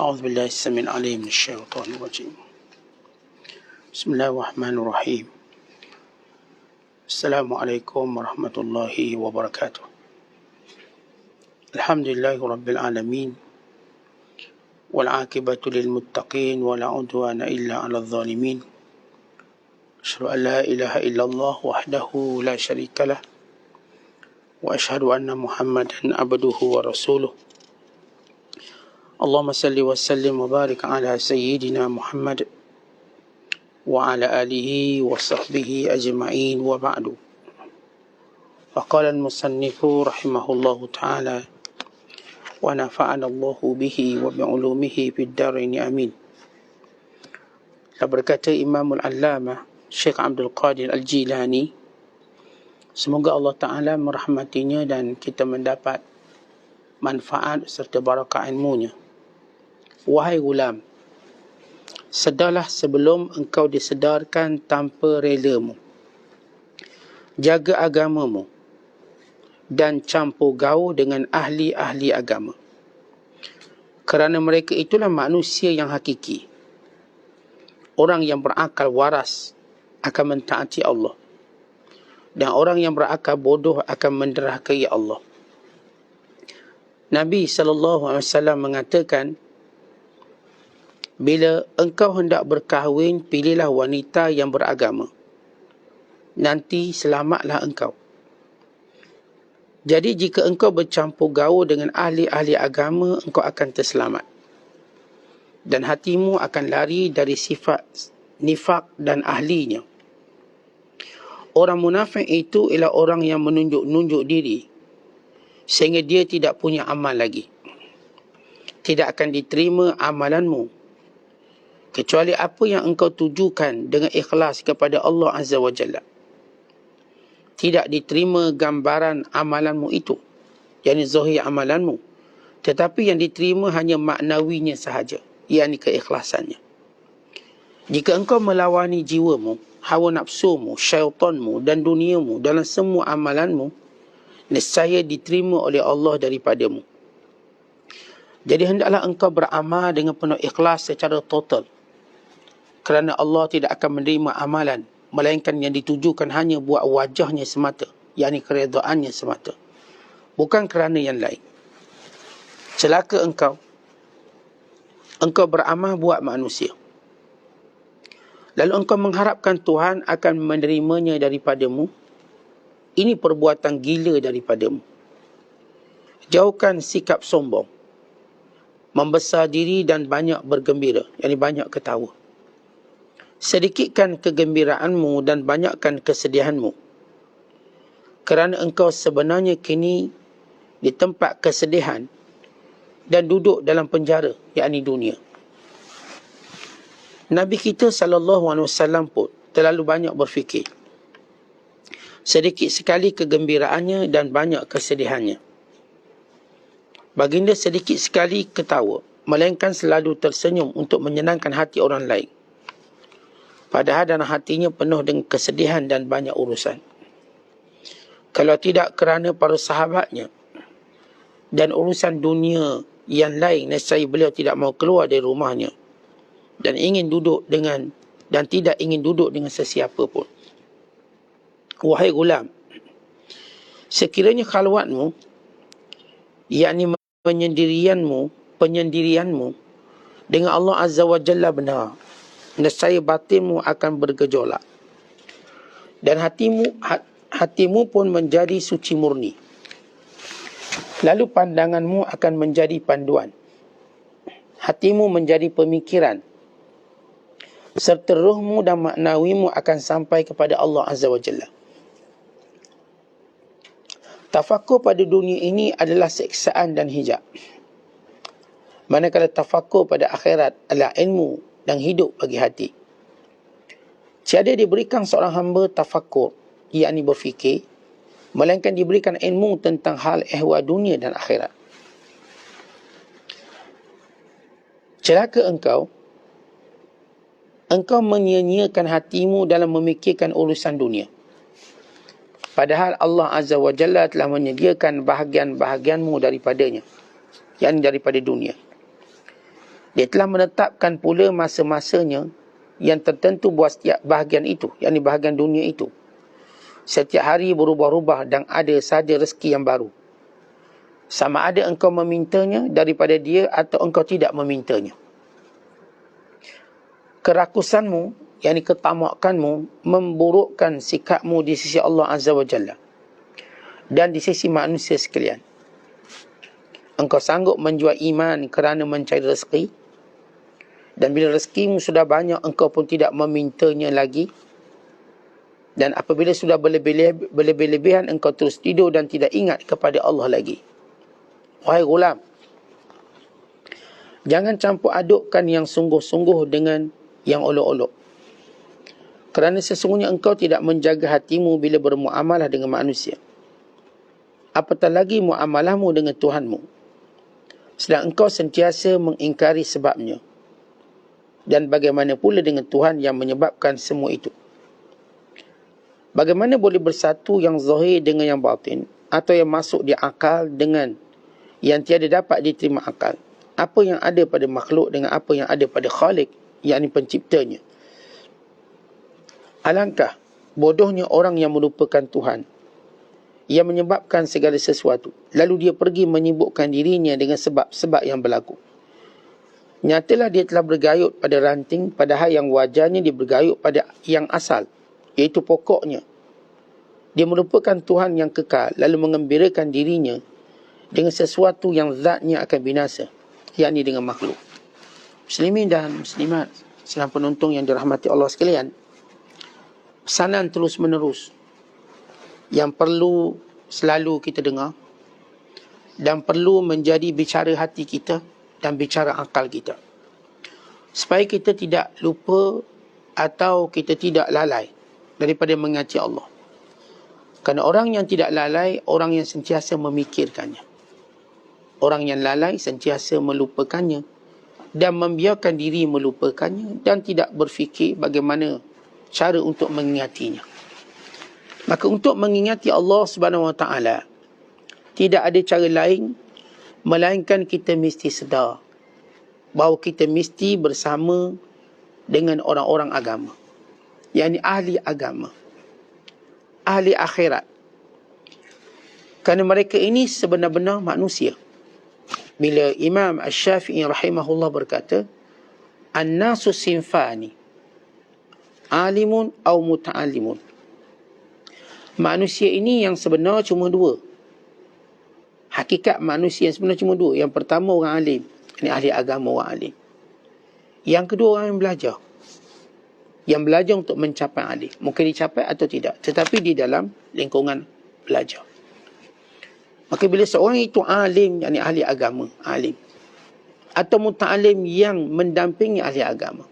أعوذ بالله السميع العليم من الشيطان الرجيم. بسم الله الرحمن الرحيم. السلام عليكم ورحمة الله وبركاته. الحمد لله رب العالمين والعاقبة للمتقين ولا عدوان إلا على الظالمين. أشهد أن لا إله إلا الله وحده لا شريك له وأشهد أن محمدا عبده ورسوله. اللهم صل وسلم وبارك على سيدنا محمد وعلى آله وصحبه أجمعين وبعد. فقال المصنف رحمه الله تعالى ونفعنا الله به وبعلومه في الدارين آمين. Berkata Imamul Allamah Syekh Abdul Qadir Al-Jilani, semoga Allah Ta'ala merahmatinya dan kita mendapat manfaat serta barakah ilmunya. Wahai gulam, sedarlah sebelum engkau disedarkan tanpa relamu. Jaga agamamu dan campur gaul dengan ahli-ahli agama. Kerana mereka itulah manusia yang hakiki. Orang yang berakal waras akan mentaati Allah. Dan orang yang berakal bodoh akan menderhakai Allah. Nabi SAW mengatakan, bila engkau hendak berkahwin, pilihlah wanita yang beragama. Nanti selamatlah engkau. Jadi jika engkau bercampur gaul dengan ahli-ahli agama, engkau akan terselamat. Dan hatimu akan lari dari sifat nifak dan ahlinya. Orang munafik itu ialah orang yang menunjuk-nunjuk diri, sehingga dia tidak punya amal lagi. Tidak akan diterima amalanmu, kecuali apa yang engkau tujukan dengan ikhlas kepada Allah Azza wa Jalla. Tidak diterima gambaran amalanmu itu, yakni zahir amalanmu, tetapi yang diterima hanya maknawinya sahaja, yakni keikhlasannya. Jika engkau melawani jiwamu, hawa nafsumu, syaitanmu dan duniamu dalam semua amalanmu, nescaya diterima oleh Allah daripadamu. Jadi hendaklah engkau beramal dengan penuh ikhlas secara total. Kerana Allah tidak akan menerima amalan, melainkan yang ditujukan hanya buat wajahnya semata, yakni keredaannya semata, bukan kerana yang lain. Celaka engkau beramal buat manusia, lalu engkau mengharapkan Tuhan akan menerimanya daripadamu. Ini perbuatan gila daripadamu. Jauhkan sikap sombong, membesar diri dan banyak bergembira, yakni banyak ketawa. Sedikitkan kegembiraanmu dan banyakkan kesedihanmu. Kerana engkau sebenarnya kini di tempat kesedihan dan duduk dalam penjara, yakni dunia. Nabi kita SAW pun terlalu banyak berfikir. Sedikit sekali kegembiraannya dan banyak kesedihannya. Baginda sedikit sekali ketawa, melainkan selalu tersenyum untuk menyenangkan hati orang lain. Padahal dalam hatinya penuh dengan kesedihan dan banyak urusan. Kalau tidak kerana para sahabatnya dan urusan dunia yang lain, nescaya beliau tidak mau keluar dari rumahnya dan tidak ingin duduk dengan sesiapa pun. Wahai gulam, sekiranya khalwatmu, yakni penyendirianmu dengan Allah Azza wa Jalla benar, nescaya batinmu akan bergejolak dan hatimu pun menjadi suci murni. Lalu pandanganmu akan menjadi panduan, hatimu menjadi pemikiran, serta ruhmu dan maknawimu akan sampai kepada Allah Azza wa Jalla. Tafakur pada dunia ini adalah siksaan dan hijab, manakala tafakur pada akhirat adalah ilmu dan hidup bagi hati. Tiada diberikan seorang hamba tafakur, yakni berfikir, melainkan diberikan ilmu tentang hal ehwal dunia dan akhirat. Celaka engkau menyia-nyiakan hatimu dalam memikirkan urusan dunia. Padahal Allah Azza wa Jalla telah menyediakan bahagian-bahagianmu daripadanya, yakni daripada dunia. Dia telah menetapkan pula masa-masanya yang tertentu buat setiap bahagian itu, yakni bahagian dunia itu. Setiap hari berubah-ubah dan ada saja rezeki yang baru. Sama ada engkau memintanya daripada dia atau engkau tidak memintanya. Kerakusanmu, yakni ketamakanmu, memburukkan sikapmu di sisi Allah Azza wa Jalla dan di sisi manusia sekalian. Engkau sanggup menjual iman kerana mencari rezeki, dan bila rezekimu sudah banyak, engkau pun tidak memintanya lagi. Dan apabila sudah berlebih-lebihan, engkau terus tidur dan tidak ingat kepada Allah lagi. Wahai gulam, jangan campur adukkan yang sungguh-sungguh dengan yang olok-olok. Kerana sesungguhnya engkau tidak menjaga hatimu bila bermuamalah dengan manusia. Apatah lagi muamalahmu dengan Tuhanmu, sedang engkau sentiasa mengingkari sebabnya. Dan bagaimana pula dengan Tuhan yang menyebabkan semua itu? Bagaimana boleh bersatu yang zahir dengan yang batin, atau yang masuk di akal dengan yang tiada dapat diterima akal? Apa yang ada pada makhluk dengan apa yang ada pada Khalik, yakni penciptanya? Alangkah bodohnya orang yang melupakan Tuhan, yang menyebabkan segala sesuatu, lalu dia pergi menyibukkan dirinya dengan sebab-sebab yang berlaku. Nyatalah dia telah bergayut pada ranting, padahal yang wajarnya dia bergayut pada yang asal, iaitu pokoknya. Dia melupakan Tuhan yang kekal, lalu mengembirakan dirinya dengan sesuatu yang zatnya akan binasa, yakni dengan makhluk. Muslimin dan muslimat, sedang penonton yang dirahmati Allah sekalian, pesanan terus menerus yang perlu selalu kita dengar dan perlu menjadi bicara hati kita dan bicara akal kita, supaya kita tidak lupa atau kita tidak lalai daripada mengingati Allah. Kerana orang yang tidak lalai, orang yang sentiasa memikirkannya. Orang yang lalai sentiasa melupakannya dan membiarkan diri melupakannya dan tidak berfikir bagaimana cara untuk mengingatinya. Maka untuk mengingati Allah Subhanahu Wa Taala, tidak ada cara lain melainkan kita mesti sedar bahawa kita mesti bersama dengan orang-orang agama, yakni ahli agama, ahli akhirat. Kerana mereka ini sebenar-benar manusia. Bila Imam Asy-Syafi'i rahimahullah berkata, An-nasu sinfani, alimun au muta'allimun. Manusia ini yang sebenar cuma dua. Hakikat manusia yang sebenar cuma dua. Yang pertama orang alim, ini ahli agama, orang alim. Yang kedua orang yang belajar. Yang belajar untuk mencapai alim. Mungkin dicapai atau tidak, tetapi di dalam lingkungan belajar. Maka bila seorang itu alim, yakni ahli agama, alim, atau muta'alim yang mendampingi ahli agama,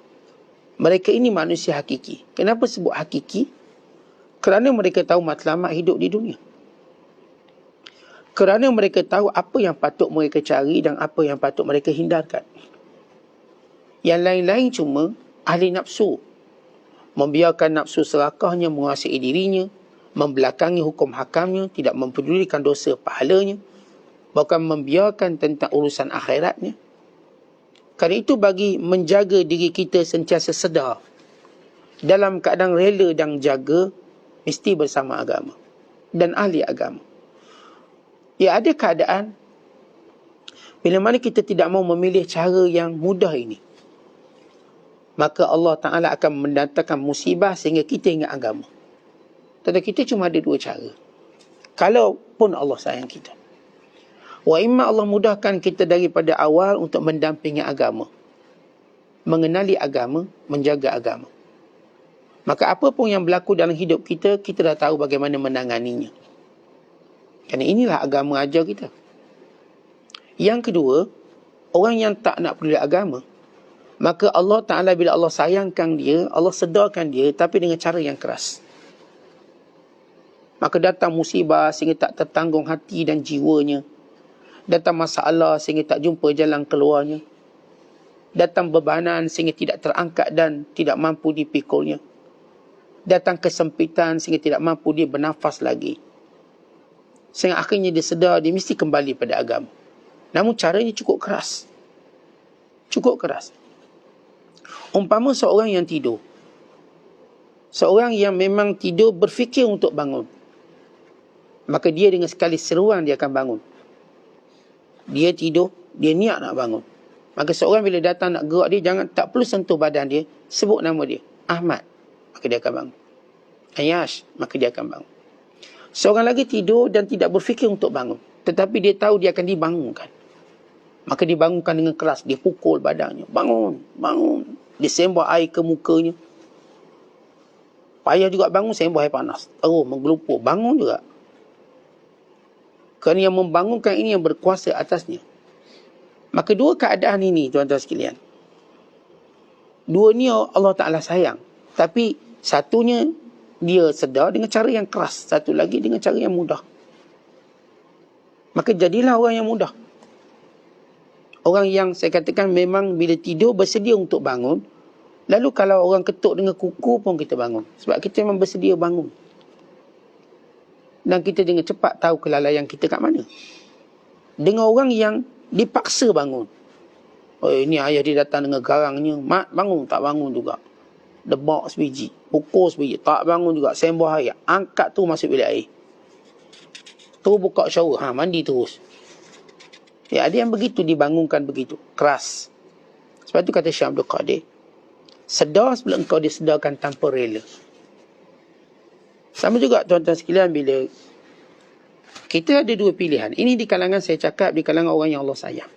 mereka ini manusia hakiki. Kenapa sebut hakiki? Kerana mereka tahu matlamat hidup di dunia. Kerana mereka tahu apa yang patut mereka cari dan apa yang patut mereka hindarkan. Yang lain-lain cuma ahli nafsu, membiarkan nafsu serakahnya menguasai dirinya, membelakangi hukum hakamnya, tidak mempedulikan dosa pahalanya, bahkan membiarkan tentang urusan akhiratnya. Kerana itu bagi menjaga diri kita sentiasa sedar, dalam keadaan rela dan jaga, mesti bersama agama dan ahli agama. Ya, ada keadaan bila mana kita tidak mau memilih cara yang mudah ini, maka Allah Ta'ala akan mendatangkan musibah sehingga kita ingat agama. Tetapi kita cuma ada dua cara, kalaupun Allah sayang kita. Wa imma Allah mudahkan kita daripada awal untuk mendampingi agama, mengenali agama, menjaga agama. Maka apa pun yang berlaku dalam hidup kita, kita dah tahu bagaimana menanganinya. Kerana inilah agama ajar kita. Yang kedua, orang yang tak nak peduli agama, maka Allah Ta'ala bila Allah sayangkan dia, Allah sedarkan dia, tapi dengan cara yang keras. Maka datang musibah sehingga tak tertanggung hati dan jiwanya. Datang masalah sehingga tak jumpa jalan keluarnya. Datang bebanan sehingga tidak terangkat dan tidak mampu dipikulnya. Datang kesempitan sehingga tidak mampu dia bernafas lagi. Sehingga akhirnya dia sedar dia mesti kembali pada agama. Namun caranya cukup keras. Cukup keras. Umpama seorang yang tidur. Seorang yang memang tidur berfikir untuk bangun. Maka dia dengan sekali seruan dia akan bangun. Dia tidur, dia niat nak bangun. Maka seorang bila datang nak gerak dia, jangan, tak perlu sentuh badan dia, sebut nama dia. Ahmad, maka dia akan bangun. Ayash, maka dia akan bangun. Seorang lagi tidur dan tidak berfikir untuk bangun. Tetapi dia tahu dia akan dibangunkan. Maka dibangunkan dengan keras. Dia pukul badannya. Bangun, bangun. Dia sembah air ke mukanya. Payah juga bangun, sembah air panas. Terus menggelupur. Bangun juga. Kerana yang membangunkan ini yang berkuasa atasnya. Maka dua keadaan ini, tuan-tuan sekalian. Dua ni Allah Ta'ala sayang. Tapi satunya dia sedar dengan cara yang keras. Satu lagi dengan cara yang mudah. Maka jadilah orang yang mudah. Orang yang saya katakan memang bila tidur bersedia untuk bangun. Lalu kalau orang ketuk dengan kuku pun kita bangun. Sebab kita memang bersedia bangun. Dan kita dengan cepat tahu kelalaian kita kat mana. Dengan orang yang dipaksa bangun. Oh, ini ayah dia datang dengan garangnya. Mat, bangun. Tak bangun juga. Debak sebiji. Pukul sebiji. Tak bangun juga. Sembah air. Angkat tu masuk bilik air. Tu buka shower. Mandi terus. Ya, ada yang begitu dibangunkan begitu. Keras. Sebab tu kata Syekh Abdul Qadir. Sedar sebelum engkau disedarkan tanpa rela. Sama juga tuan-tuan sekalian bila kita ada dua pilihan. Ini di kalangan saya cakap di kalangan orang yang Allah sayang.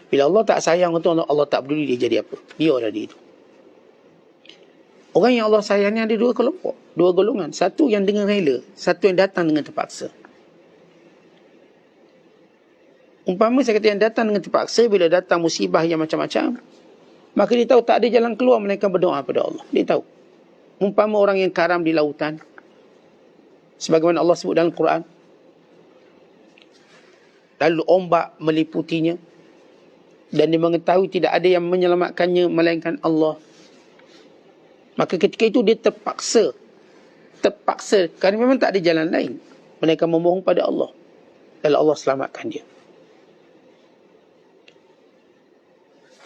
Bila Allah tak sayang tu Allah tak peduli dia jadi apa. Biarlah dia itu. Orang yang Allah sayang ni ada dua kelompok. Dua golongan. Satu yang dengan rela. Satu yang datang dengan terpaksa. Umpama saya kata yang datang dengan terpaksa. Bila datang musibah yang macam-macam. Maka dia tahu tak ada jalan keluar melainkan berdoa pada Allah. Dia tahu. Umpama orang yang karam di lautan. Sebagaimana Allah sebut dalam Quran. Lalu ombak meliputinya. Dan dia mengetahui tidak ada yang menyelamatkannya melainkan Allah. Maka ketika itu dia terpaksa. Terpaksa. Kerana memang tak ada jalan lain. Mereka memohon pada Allah. Lalu Allah selamatkan dia.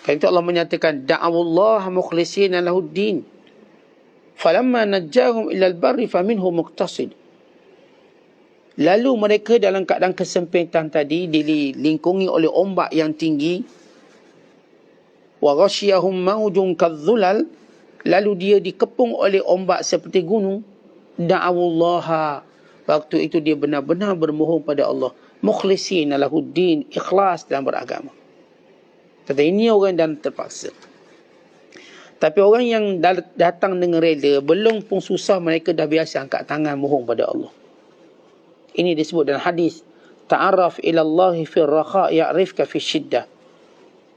Kerana itu Allah menyatakan. Da'awullah mukhlisina lahuddin. Falamma najjahum ilal barri faminhum muqtasid. Lalu mereka dalam keadaan kesempitan tadi dilingkungi oleh ombak yang tinggi. Wa ghasyiyahum mawjun kadzulal. Lalu dia dikepung oleh ombak seperti gunung. Da'awullaha. Waktu itu dia benar-benar bermohon pada Allah. Mukhlisina lahuddin. Ikhlas dalam beragama. Kata ini orang dan terpaksa. Tapi orang yang datang dengan rela, belum pun susah mereka dah biasa angkat tangan mohon pada Allah. Ini disebut dalam hadis. Ta'arraf ila Allahi fi rakha ya'rifka fi syiddah.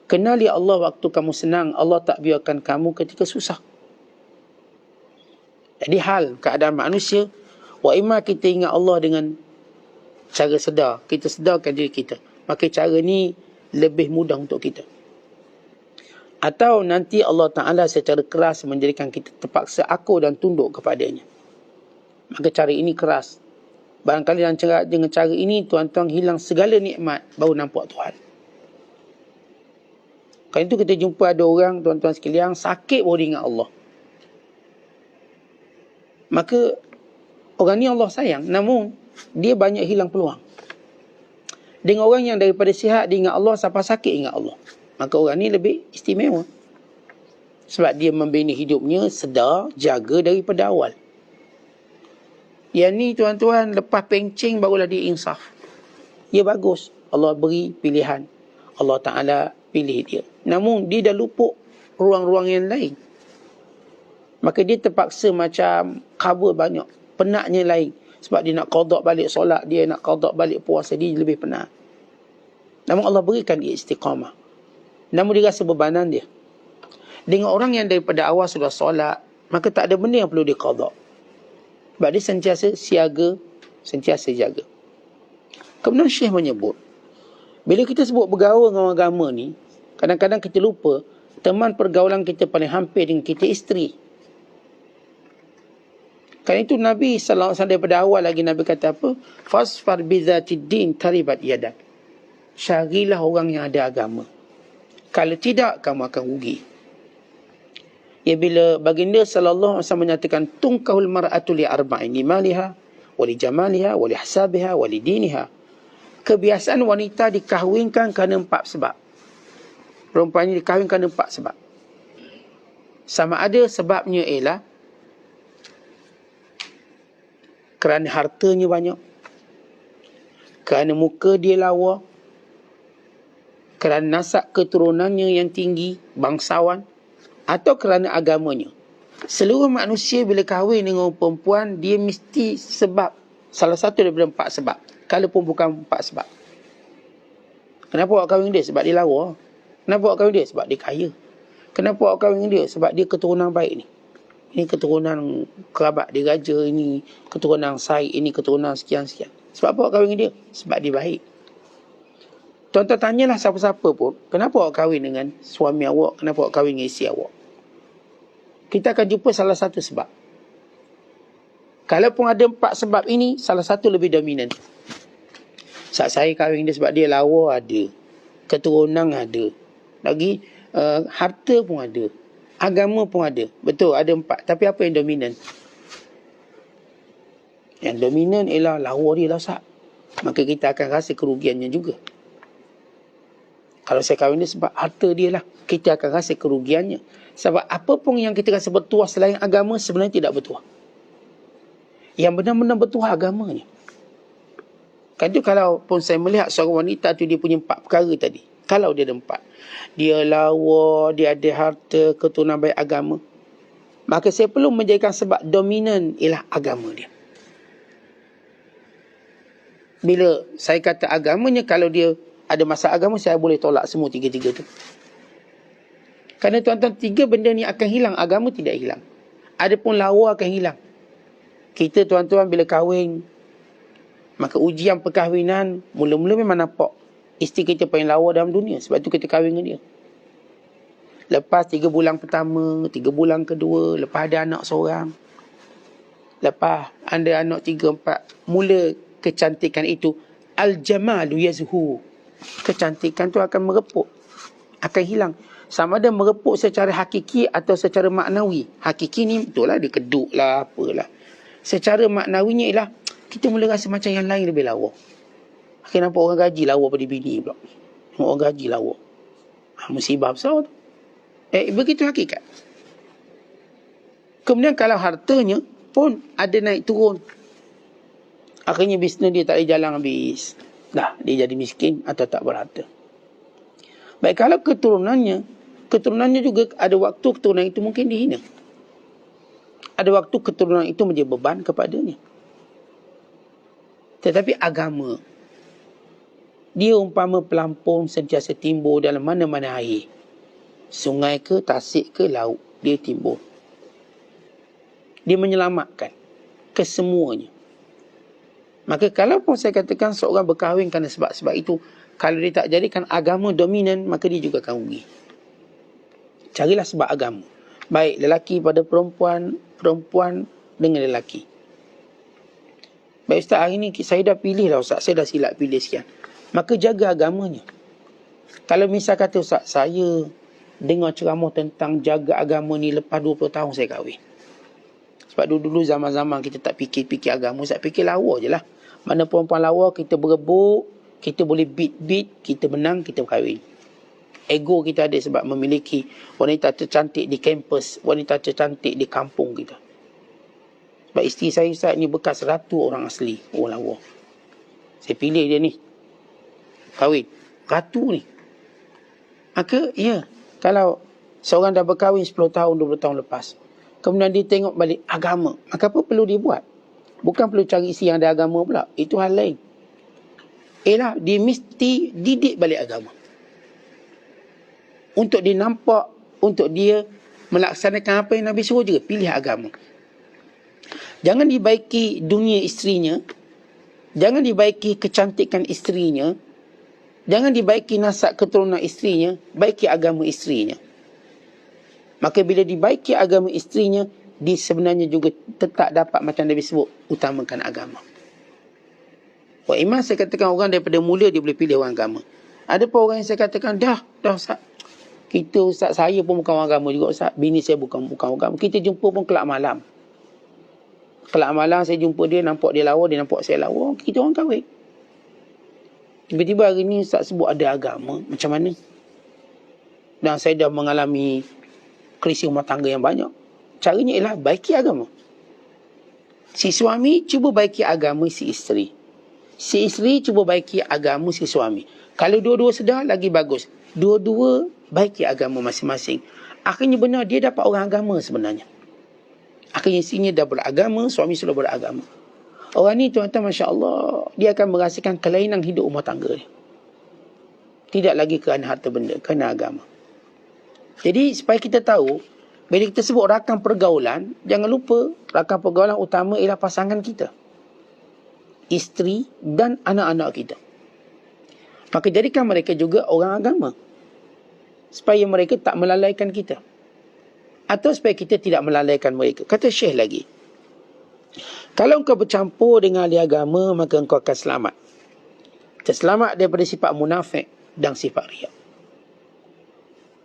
Kenali Allah waktu kamu senang, Allah tak biarkan kamu ketika susah. Jadi hal keadaan manusia, wa imma kita ingat Allah dengan cara sedar, kita sedarkan diri kita. Maka cara ni lebih mudah untuk kita. Atau nanti Allah Ta'ala secara keras menjadikan kita terpaksa akur dan tunduk kepadanya. Maka cara ini keras. Barangkali dengan cara ini tuan-tuan hilang segala nikmat baru nampak Tuhan. Kerana itu kita jumpa ada orang tuan-tuan sekalian sakit baru ingat Allah. Maka orang ni Allah sayang. Namun dia banyak hilang peluang. Dengan orang yang daripada sihat dia ingat Allah, sampai sakit ingat Allah. Maka orang ni lebih istimewa. Sebab dia membina hidupnya sedar, jaga daripada awal. Yang ni tuan-tuan lepas pencing barulah dia insaf. Dia bagus. Allah beri pilihan. Allah Ta'ala pilih dia. Namun dia dah lupuk ruang-ruang yang lain. Maka dia terpaksa macam cover banyak. Penatnya lain. Sebab dia nak qada balik solat. Dia nak qada balik puasa. Dia lebih penat. Namun Allah berikan dia istiqamah. Namun dia rasa bebanan dia. Dengan orang yang daripada awal sudah solat. Maka tak ada benda yang perlu dia qada. Sebab dia sentiasa siaga, sentiasa jaga. Kemudian Syekh menyebut, bila kita sebut bergaul dengan agama ni, kadang-kadang kita lupa, teman pergaulan kita paling hampir dengan kita isteri. Kerana itu Nabi SAW daripada awal lagi Nabi kata apa? Fasfar bizatiddin taribat yadak. Syarilah orang yang ada agama. Kalau tidak, kamu akan rugi. Ya, bila baginda sallallahu alaihi wasallam menyatakan tungkahul mar'atu li arba'in, li maliha wa li jamaliha wa li hasabiha wa li diniha. Kebiasaan wanita dikahwinkan kerana 4 sebab. Perempuan ini dikahwinkan kerana 4 sebab. Sama ada sebabnya ialah kerana hartanya banyak, kerana muka dia lawa, kerana nasab keturunannya yang tinggi, bangsawan, atau kerana agamanya. Seluruh manusia bila kahwin dengan perempuan, dia mesti sebab, salah satu daripada 4 sebab. Kalaupun bukan 4 sebab. Kenapa awak kahwin dia? Sebab dia lawa. Kenapa awak kahwin dia? Sebab dia kaya. Kenapa awak kahwin dia? Sebab dia keturunan baik ni. Ini keturunan kerabat dia raja, ini keturunan Said, ini keturunan sekian-sekian. Sebab apa awak kahwin dia? Sebab dia baik. Tuan-tuan tanyalah siapa-siapa pun, kenapa awak kahwin dengan suami awak? Kenapa awak kahwin dengan isteri awak? Kita akan jumpa salah satu sebab. Kalaupun ada 4 sebab ini, salah satu lebih dominan. Saya kahwin dia sebab dia lawa, ada. Keturunan ada. Lagi harta pun ada. Agama pun ada. Betul, ada 4. Tapi apa yang dominan? Yang dominan ialah lawa dia lah, Sat. Maka kita akan rasa kerugiannya juga. Kalau saya kahwin dia sebab harta dia lah, kita akan rasa kerugiannya. Sebab apa pun yang kita rasa bertuah selain agama, sebenarnya tidak bertuah. Yang benar-benar bertuah agamanya. Kan tu kalau pun saya melihat seorang wanita tu, dia punya 4 perkara tadi. Kalau dia ada 4. Dia lawa, dia ada harta, keturunan baik, agama. Maka saya perlu menjadikan sebab dominan ialah agama dia. Bila saya kata agamanya, kalau dia ada masalah agama, saya boleh tolak semua 3-3 tu. Kerana tuan-tuan, 3 benda ni akan hilang, agama tidak hilang. Adapun lawa akan hilang. Kita tuan-tuan bila kahwin, maka ujian perkahwinan, mula-mula memang nampak isteri kita paling lawa dalam dunia. Sebab tu kita kahwin dengan dia. Lepas 3 bulan pertama, 3 bulan kedua, lepas ada anak seorang, lepas ada anak 3-4, mula kecantikan itu, al-jamalu yazhu. Kecantikan tu akan merepuk, akan hilang. Sama ada merepuk secara hakiki atau secara maknawi. Hakiki ni betul lah, dia keduk lah, apalah. Secara maknawinya ialah kita mula rasa macam yang lain lebih lawa. Akhirnya nampak orang gaji lawa pada bini pula. Orang gaji lawa. Musibah besar tu. Begitu hakikat. Kemudian kalau hartanya pun ada naik turun. Akhirnya bisnes dia tak boleh jalan habis. Dah, dia jadi miskin atau tak berharta. Baik, kalau keturunannya juga ada waktu keturunan itu mungkin dihina. Ada waktu keturunan itu menjadi beban kepadanya. Tetapi agama, dia umpama pelampung sentiasa timbul dalam mana-mana air. Sungai ke, tasik ke, laut, dia timbul. Dia menyelamatkan kesemuanya. Maka kalau pun saya katakan seorang berkahwin kerana sebab-sebab itu, kalau dia tak jadikan agama dominan, maka dia juga akan rugi. Carilah sebab agama. Baik lelaki pada perempuan, perempuan dengan lelaki. Baik Ustaz, hari ni saya dah pilih lah Ustaz, saya dah silap pilih sekian. Maka jaga agamanya. Kalau misal kata Ustaz, saya dengar ceramah tentang jaga agama ni lepas 20 tahun saya kahwin. Sebab dulu-dulu zaman-zaman kita tak fikir-fikir agama, Ustaz fikir lawa je lah. Mana perempuan lawa, kita berebut, kita boleh beat, kita menang, kita kahwin. Ego kita ada sebab memiliki wanita tercantik di kampus, wanita tercantik di kampung kita. Sebab isteri saya Ustaz ni bekas ratu orang asli, orang lawa. Saya pilih dia ni, kahwin, ratu ni. Maka ya, kalau seorang dah berkahwin 10 tahun, 20 tahun lepas, kemudian dia tengok balik agama, maka apa perlu dia buat? Bukan perlu cari isteri yang ada agama pula. Itu hal lain. Dia mesti didik balik agama. Untuk dia nampak, untuk dia melaksanakan apa yang Nabi suruh juga, pilih agama. Jangan dibaiki dunia isterinya, jangan dibaiki kecantikan isterinya, jangan dibaiki nasab keturunan isterinya, baiki agama isterinya. Maka bila dibaiki agama isterinya, dia sebenarnya juga tetap dapat macam Nabi sebut, utamakan agama. Wah, iman saya katakan orang daripada mula dia boleh pilih orang agama. Ada pun orang yang saya katakan, dah Ustaz, Kita ustaz, saya pun bukan orang agama juga ustaz. Bini saya bukan orang agama. Kita jumpa pun kelab malam. Kelab malam saya jumpa dia, nampak dia lawa, dia nampak saya lawa. Kita orang kahwin. Tiba-tiba hari ni ustaz sebut ada agama. Macam mana? Dan saya dah mengalami krisis rumah tangga yang banyak. Caranya ialah baiki agama. Si suami cuba baiki agama si isteri. Si isteri cuba baiki agama si suami. Kalau dua-dua sedar, lagi bagus. Dua-dua baiki agama masing-masing. Akhirnya benar, dia dapat orang agama sebenarnya. Akhirnya isinya dah beragama, suami sudah beragama. Orang ni tuan-tuan, Masya Allah, dia akan merasakan kelainan hidup rumah tangga dia. Tidak lagi kerana harta benda, kerana agama. Jadi supaya kita tahu, bila kita sebut rakan pergaulan, jangan lupa rakan pergaulan utama ialah pasangan kita, isteri dan anak-anak kita. Maka jadikan mereka juga orang agama, supaya mereka tak melalaikan kita, atau supaya kita tidak melalaikan mereka. Kata Syekh lagi, kalau engkau bercampur dengan ahli agama, maka engkau akan selamat. Terselamat daripada sifat munafik dan sifat riak.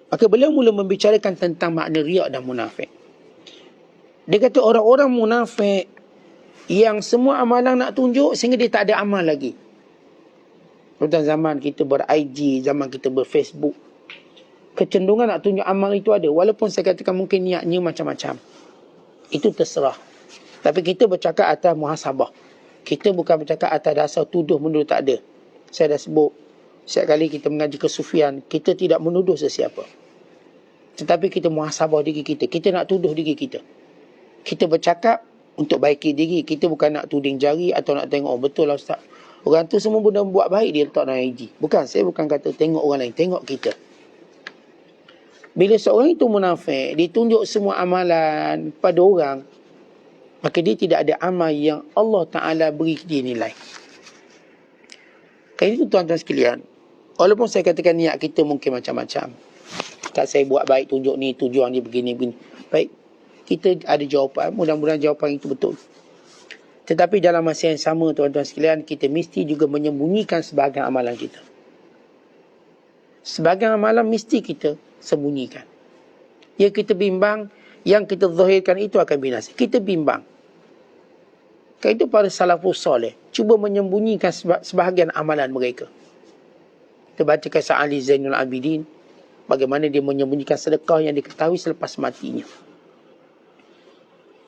Maka beliau mula membicarakan tentang makna riak dan munafik. Dia kata orang-orang munafik yang semua amalan nak tunjuk sehingga dia tak ada amal lagi. Tentang zaman kita ber-IG, zaman kita ber-Facebook, kecenderungan nak tunjuk amal itu ada. Walaupun saya katakan mungkin niatnya macam-macam. Itu terserah. Tapi kita bercakap atas muhasabah. Kita bukan bercakap atas dasar tuduh menuduh, tak ada. Saya dah sebut, setiap kali kita mengaji kesufian, kita tidak menuduh sesiapa. Tetapi kita muhasabah diri kita. Kita nak tuduh diri kita. Kita bercakap untuk baiki diri. Kita bukan nak tuding jari atau nak tengok, oh betul lah ustaz, orang tu semua benda buat baik, dia letak dalam IG. Bukan, saya bukan kata tengok orang lain, tengok kita. Bila seorang itu munafik, dia tunjuk semua amalan pada orang, maka dia tidak ada amal yang Allah Ta'ala beri dia nilai. Kali itu tuan-tuan sekalian, walaupun saya katakan niat kita mungkin macam-macam, tak saya buat baik, tunjuk ni, tujuan dia begini-begini. Baik, kita ada jawapan, mudah-mudahan jawapan itu betul. Tetapi dalam masa yang sama tuan-tuan sekalian, kita mesti juga menyembunyikan sebahagian amalan kita. Sebahagian amalan mesti kita sembunyikan. Yang kita bimbang, yang kita zahirkan itu akan binasa. Kita bimbang. Kerana itu para salafus soleh cuba menyembunyikan sebahagian amalan mereka. Kita baca kisah Ali Zainul Abidin, bagaimana dia menyembunyikan sedekah yang diketahui selepas matinya.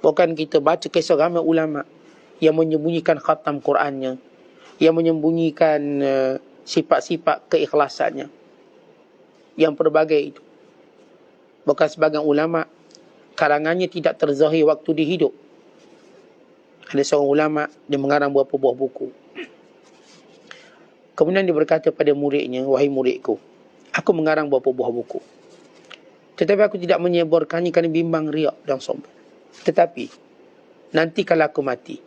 Bukan kita baca kisah ramai ulama yang menyembunyikan khatam Qurannya, yang menyembunyikan sifat-sifat keikhlasannya, yang pelbagai itu. Bukan sebagian ulama karangannya tidak terzahir waktu dia hidup. Ada seorang ulama, dia mengarang beberapa buah buku. Kemudian dia berkata pada muridnya, wahai muridku, aku mengarang beberapa buah buku, tetapi aku tidak menyebarkannya kerana bimbang riak dan sombong. Tetapi nanti kalau aku mati,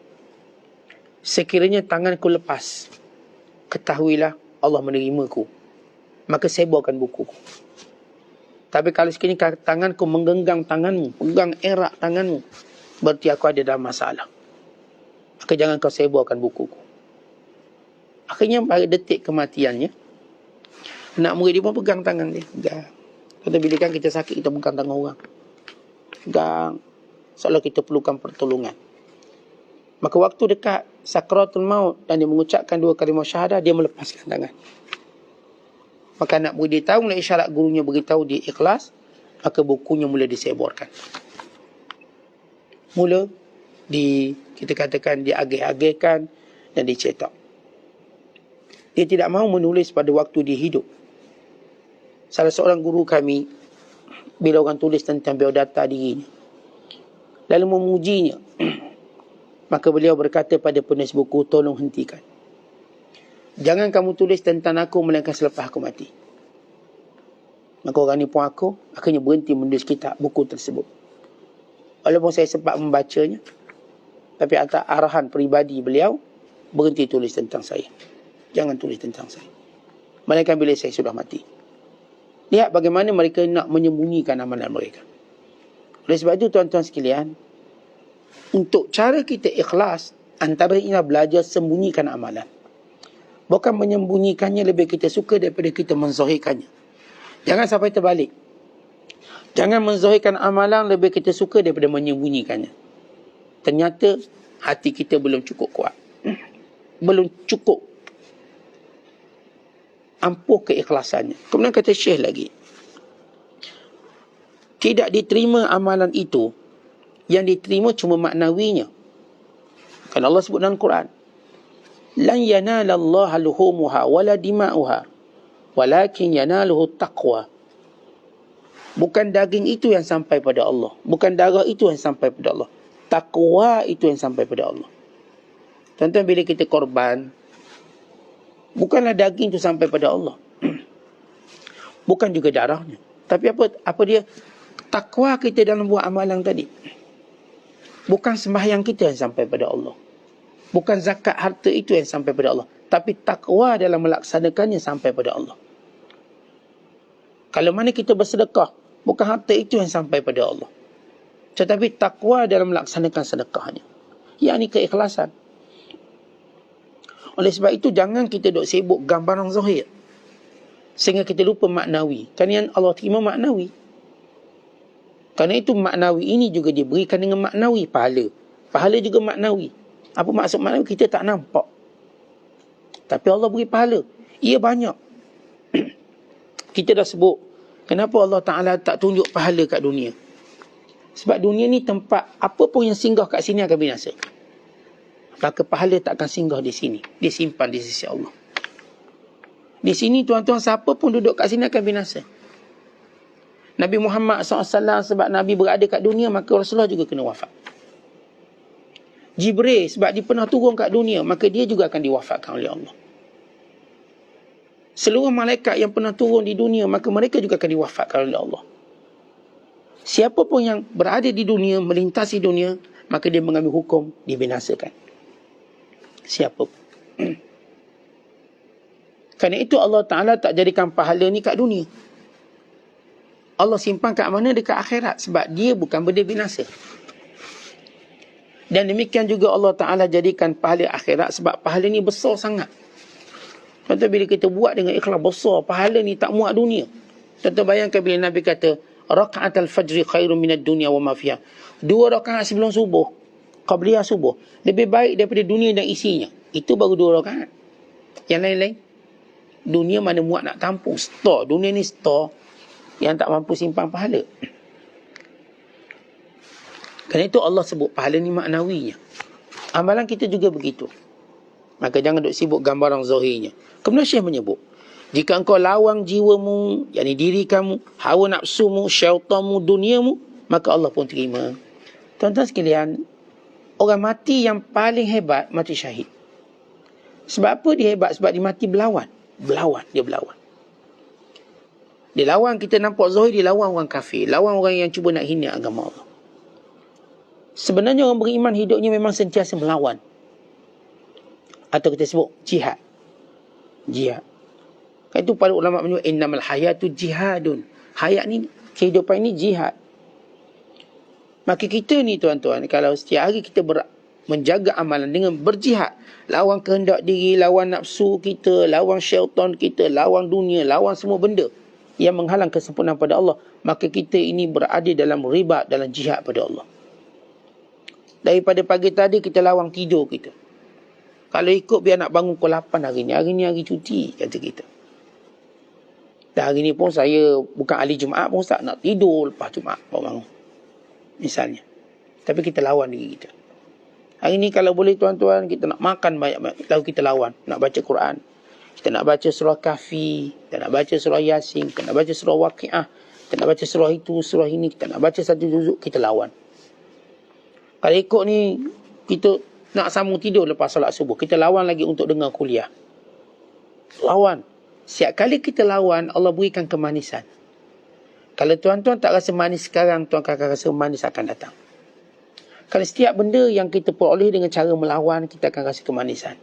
sekiranya tanganku lepas, ketahuilah Allah menerimaku, maka saya bawakan bukuku. Tapi kalau sekiranya tanganku menggenggam tanganmu, pegang erat tanganmu, berarti aku ada dalam masalah. Maka jangan kau sebarkan bukuku. Akhirnya pada detik kematiannya, anak murid dia pun pegang tangan dia. Pegang. Kata bila kan kita sakit, kita pegang tangan orang. Pegang. Seolah kita perlukan pertolongan. Maka waktu dekat sakratul maut dan dia mengucapkan 2 kalimah syahadah, dia melepaskan tangan. Maka anak murid dia tahu, mulai isyarat gurunya beritahu dia ikhlas, maka bukunya mula disebarkan. Mula kita katakan diagih-agihkan dan dicetak. Dia tidak mahu menulis pada waktu dia hidup. Salah seorang guru kami, bila orang tulis tentang biodata dirinya, lalu memujinya, maka beliau berkata pada penulis buku, tolong hentikan. Jangan kamu tulis tentang aku melainkan selepas aku mati. Maka orang ni pun akhirnya berhenti menulis kitab buku tersebut. Walaupun saya sempat membacanya, tapi atas arahan peribadi beliau, berhenti tulis tentang saya. Jangan tulis tentang saya, melainkan bila saya sudah mati. Lihat bagaimana mereka nak menyembunyikan amalan mereka. Oleh sebab itu tuan-tuan sekalian, untuk cara kita ikhlas, antaranya belajar sembunyikan amalan. Bukan menyembunyikannya lebih kita suka daripada kita menzahirkannya. Jangan sampai terbalik. Jangan menzahirkan amalan lebih kita suka daripada menyembunyikannya. Ternyata hati kita belum cukup kuat. Belum cukup ampuh keikhlasannya. Kemudian kata Syekh lagi, tidak diterima amalan itu, yang diterima cuma maknawinya. Kan Allah sebut dalam Quran, lan yanalallaha luhumuha wala dima'uha walakin yanaluhu taqwa. Bukan daging itu yang sampai pada Allah, bukan darah itu yang sampai pada Allah, takwa itu yang sampai pada Allah. Tuan-tuan, bila kita korban, bukanlah daging itu sampai pada Allah, bukan juga darahnya, tapi apa dia? Takwa kita dalam buat amalan tadi. Bukan sembahyang kita yang sampai pada Allah, bukan zakat harta itu yang sampai pada Allah, tapi takwa dalam melaksanakannya sampai pada Allah. Kalau mana kita bersedekah, bukan harta itu yang sampai pada Allah, tetapi takwa dalam melaksanakan sedekahnya, yakni keikhlasan. Oleh sebab itu, jangan kita duk sibuk gambaran zahir sehingga kita lupa maknawi. Kan yang Allah terima maknawi. Kerana itu maknawi ini juga diberikan dengan maknawi pahala. Pahala juga maknawi. Apa maksud maknawi? Kita tak nampak, tapi Allah beri pahala. Ia banyak. Kita dah sebut kenapa Allah Ta'ala tak tunjuk pahala kat dunia. Sebab dunia ni tempat apa pun yang singgah kat sini akan binasa. Maka pahala tak akan singgah di sini. Dia simpan di sisi Allah. Di sini tuan-tuan, siapa pun duduk kat sini akan binasa. Nabi Muhammad SAW, sebab Nabi berada kat dunia, maka Rasulullah juga kena wafat. Jibril, sebab dia pernah turun kat dunia, maka dia juga akan diwafatkan oleh Allah. Seluruh malaikat yang pernah turun di dunia, maka mereka juga akan diwafatkan oleh Allah. Siapa pun yang berada di dunia, melintasi dunia, maka dia mengambil hukum, dibinasakan. Siapa pun. Kerana itu Allah Ta'ala tak jadikan pahala ni kat dunia. Allah simpan kat mana? Dekat akhirat. Sebab dia bukan benda binasa. Dan demikian juga Allah Ta'ala jadikan pahala akhirat, sebab pahala ni besar sangat. Contoh, bila kita buat dengan ikhlas besar, pahala ni tak muat dunia. Contoh, bayangkan bila Nabi kata, Raka'at al-fajri khairun minad dunia wa ma fiha. 2 rakaat sebelum subuh, qabliyah subuh, lebih baik daripada dunia dan isinya. Itu baru 2 rakaat. Yang lain-lain, dunia mana muat nak tampung. Store, dunia ni store yang tak mampu simpan pahala. Kerana itu Allah sebut pahala ni maknawinya. Amalan kita juga begitu. Maka jangan duk sibuk gambaran zahirnya. Kemudian Syekh menyebut, jika engkau lawang jiwamu, yakni diri kamu, hawa nafsumu, syaitanmu, duniamu, maka Allah pun terima. Tuan-tuan sekalian, orang mati yang paling hebat mati syahid. Sebab apa dia hebat? Sebab dia mati berlawan. Dia berlawan. Dia lawan, kita nampak zahir, dia lawan orang kafir, lawan orang yang cuba nak hina agama Allah. Sebenarnya orang beriman hidupnya memang sentiasa melawan. Atau kita sebut jihad. Kan itu para ulama menyebut innamal hayatu jihadun. Hayat ni, kehidupan ni jihad. Maka kita ni tuan-tuan, kalau setiap hari kita menjaga amalan dengan berjihad, lawan kehendak diri, lawan nafsu kita, lawan syaitan kita, lawan dunia, lawan semua benda yang menghalang kesempurnaan pada Allah, maka kita ini berada dalam ribat, dalam jihad pada Allah. Daripada pagi tadi kita lawan tidur kita. Kalau ikut biar nak bangun pukul 8 hari ni hari cuti, kata kita. Dan hari ni pun saya bukan ahli Jumaat pun, Ustaz, nak tidur lepas Jumaat baru bangun, misalnya. Tapi kita lawan diri kita. Hari ni kalau boleh tuan-tuan, kita nak makan banyak-banyak, lalu kita lawan, nak baca Quran. Kita nak baca surah Kahfi, kita nak baca surah Yasin, kita nak baca surah Waqi'ah, kita nak baca surah itu, surah ini, kita nak baca satu juzuk, kita lawan. Kalau ikut ni, kita nak sambung tidur lepas solat subuh, kita lawan lagi untuk dengar kuliah. Lawan. Setiap kali kita lawan, Allah berikan kemanisan. Kalau tuan-tuan tak rasa manis sekarang, tuan akan rasa manis akan datang. Kalau setiap benda yang kita peroleh dengan cara melawan, kita akan rasa kemanisan.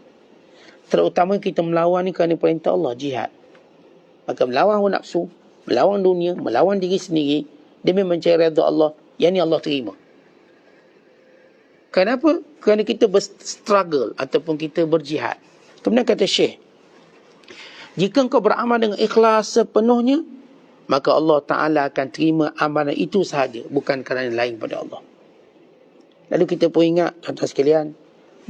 Terutama kita melawan ni kerana perintah Allah, jihad. Maka melawan hawa nafsu, melawan dunia, melawan diri sendiri, demi mencari redha Allah, yang ni Allah terima. Kenapa? Kerana kita berstruggle ataupun kita berjihad. Kemudian kata Syekh, jika engkau beramal dengan ikhlas sepenuhnya, maka Allah Ta'ala akan terima amalan itu sahaja, bukan kerana lain pada Allah. Lalu kita pun ingat, tuan-tuan sekalian,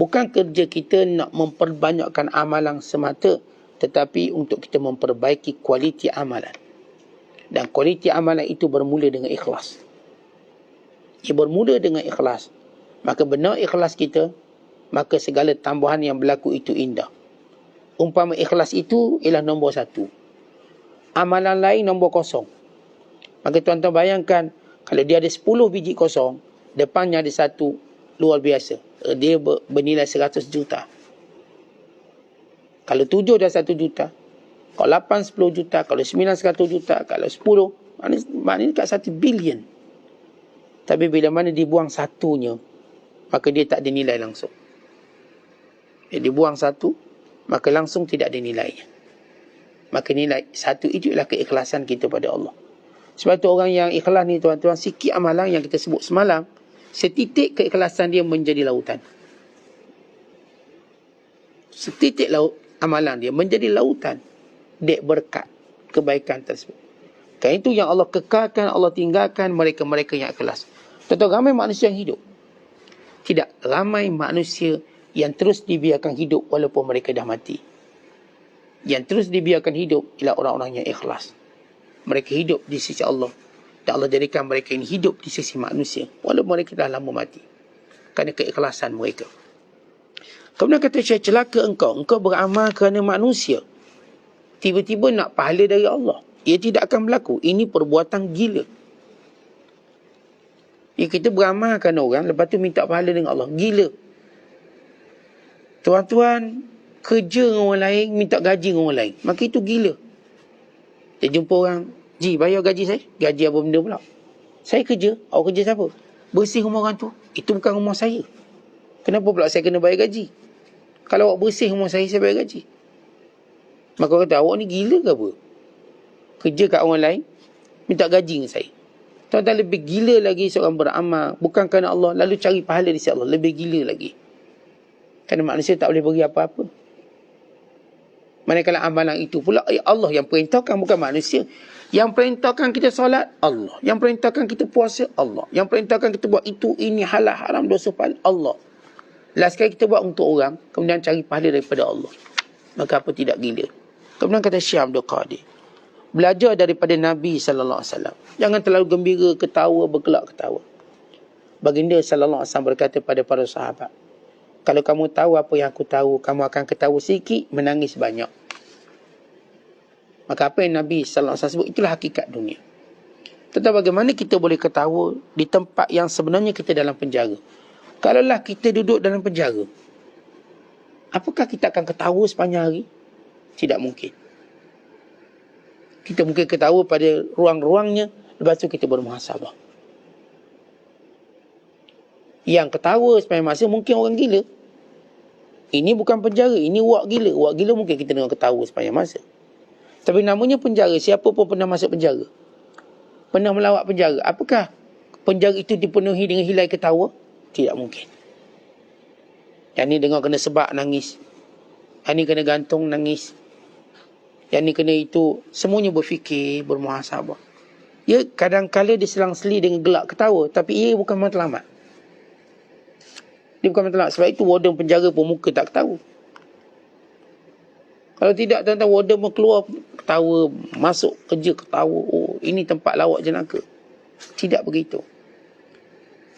bukan kerja kita nak memperbanyakkan amalan semata, tetapi untuk kita memperbaiki kualiti amalan. Dan kualiti amalan itu bermula dengan ikhlas. Ia bermula dengan ikhlas. Maka benar ikhlas kita, maka segala tambahan yang berlaku itu indah. Umpama ikhlas itu ialah nombor 1. Amalan lain nombor 0. Maka tuan-tuan bayangkan, kalau dia ada 10 biji kosong, depannya ada 1, luar biasa. Dia bernilai 100 juta. Kalau 7 dah 1 juta. Kalau 8, 10 juta. Kalau 9, 100 juta. Kalau 10, maknanya dekat 1 bilion. Tapi bila mana dibuang satunya, maka dia tak ada nilai langsung. Dia dibuang 1, maka langsung tidak ada nilainya. Maka nilai 1 itu ialah keikhlasan kita pada Allah. Sebab tu orang yang ikhlas ni tuan-tuan, sikit amalan yang kita sebut semalam, setitik keikhlasan dia menjadi lautan. Setitik amalan dia menjadi lautan. Dek berkat kebaikan tersebut. Kan itu yang Allah kekalkan, Allah tinggalkan mereka-mereka yang ikhlas. Tuan-tuan, ramai manusia yang hidup. Tidak, ramai manusia yang terus dibiarkan hidup walaupun mereka dah mati. Yang terus dibiarkan hidup ialah orang-orang yang ikhlas. Mereka hidup di sisi Allah. Dan Allah jadikan mereka ini hidup di sisi manusia walaupun mereka dah lama mati. Kerana keikhlasan mereka. Kemudian kata Syekh, celaka engkau beramal kerana manusia. Tiba-tiba nak pahala dari Allah. Ia tidak akan berlaku. Ini perbuatan gila. Ya, kita beramal kerana orang, lepas tu minta pahala dengan Allah. Gila. Tuan-tuan, kerja dengan orang lain, minta gaji dengan orang lain. Maka itu gila. Dia jumpa orang, Ji, bayar gaji saya. Gaji apa benda pula? Saya kerja. Awak kerja siapa? Bersih rumah orang tu. Itu bukan rumah saya. Kenapa pula saya kena bayar gaji? Kalau awak bersih rumah saya bayar gaji. Maka orang kata, awak ni gila ke apa? Kerja kat orang lain, minta gaji dengan saya. Tuan-tuan, lebih gila lagi seorang beramal bukan kerana Allah, lalu cari pahala di sisi Allah. Lebih gila lagi. Kerana manusia tak boleh beri apa-apa. Manakala amalan itu pula Allah yang perintahkan, bukan manusia. Yang perintahkan kita solat, Allah. Yang perintahkan kita puasa, Allah. Yang perintahkan kita buat itu, ini, halal, haram, dosa, pahala, Allah. Last kali kita buat untuk orang, kemudian cari pahala daripada Allah. Maka apa tidak gila? Kemudian kata Syekh Abdul Qadir, belajar daripada Nabi SAW. Jangan terlalu gembira, ketawa, bergelak ketawa. Baginda SAW berkata pada para sahabat, kalau kamu tahu apa yang aku tahu, kamu akan ketawa sikit, menangis banyak. Maka apa yang Nabi SAW sebut, itulah hakikat dunia. Tetapi bagaimana kita boleh ketawa di tempat yang sebenarnya kita dalam penjara? Kalaulah kita duduk dalam penjara, apakah kita akan ketawa sepanjang hari? Tidak mungkin. Kita mungkin ketawa pada ruang-ruangnya, lepas tu kita bermuhasabah. Yang ketawa sepanjang masa mungkin orang gila. Ini bukan penjara, ini wak gila. Wak gila mungkin kita dengar ketawa sepanjang masa. Tapi namanya penjara, siapa pun pernah masuk penjara. Pernah melawat penjara. Apakah penjara itu dipenuhi dengan hilai ketawa? Tidak mungkin. Yang ni dengar kena sebab nangis. Yang ni kena gantung nangis. Yang ni kena itu. Semuanya berfikir, bermuhasabah. Ya, kadang-kadang diselang-seli dengan gelak ketawa. Tapi ia bukan matlamat. Dia bukan matlamat. Sebab itu warden penjara pun muka tak ketawa. Kalau tidak, tuan-tuan, warden pun keluar ketawa. Masuk kerja ketawa. Oh, ini tempat lawak jenaka. Tidak begitu.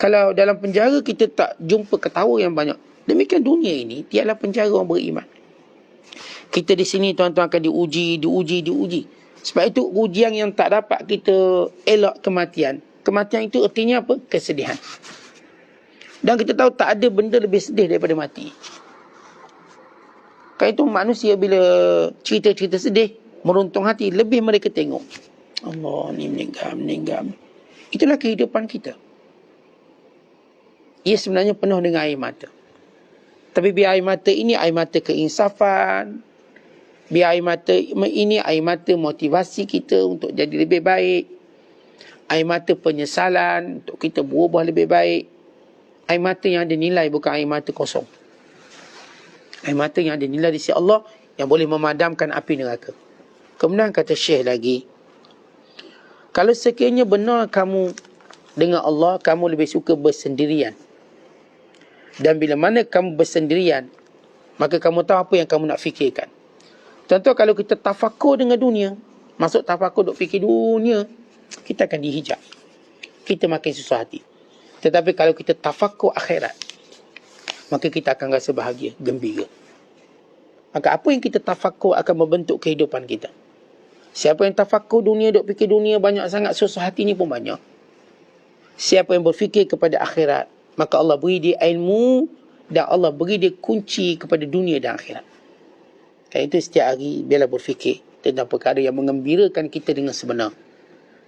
Kalau dalam penjara kita tak jumpa ketawa yang banyak. Demikian dunia ini, tiadalah penjara orang beriman. Kita di sini tuan-tuan akan diuji. Sebab itu ujian yang tak dapat kita elak kematian. Kematian itu artinya apa? Kesedihan. Dan kita tahu tak ada benda lebih sedih daripada mati. Kerana itu manusia bila cerita-cerita sedih, meruntung hati, lebih mereka tengok. Allah ni meninggal. Itulah kehidupan kita. Ia sebenarnya penuh dengan air mata. Tapi biar air mata ini air mata keinsafan. Biar air mata ini air mata motivasi kita untuk jadi lebih baik. Air mata penyesalan untuk kita berubah lebih baik. Air mata yang ada nilai, bukan air mata kosong. Air mata yang ada nilai di sisi Allah yang boleh memadamkan api neraka. Kemudian kata Syekh lagi, Kalau sekiranya benar kamu dengan Allah, kamu lebih suka bersendirian. Dan bila mana kamu bersendirian, maka kamu tahu apa yang kamu nak fikirkan. Contoh kalau kita tafakur dengan dunia, masuk tafakur duk fikir dunia, kita akan dihijab. Kita makin susah hati. Tetapi kalau kita tafakur akhirat, maka kita akan rasa bahagia, gembira. Maka apa yang kita tafakur akan membentuk kehidupan kita. Siapa yang tafakur dunia, duk fikir dunia banyak sangat, susah hati ni pun banyak. Siapa yang berfikir kepada akhirat, maka Allah beri dia ilmu dan Allah beri dia kunci kepada dunia dan akhirat. Kerana itu setiap hari biarlah berfikir tentang perkara yang mengembirakan kita dengan sebenar.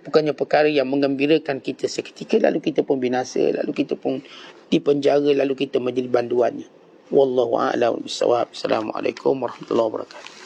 Bukannya perkara yang mengembirakan kita seketika lalu kita pun binasa, lalu kita pun dipenjara, lalu kita menjadi banduannya. Wallahu a'lam bishawab. Assalamualaikum warahmatullahi wabarakatuh.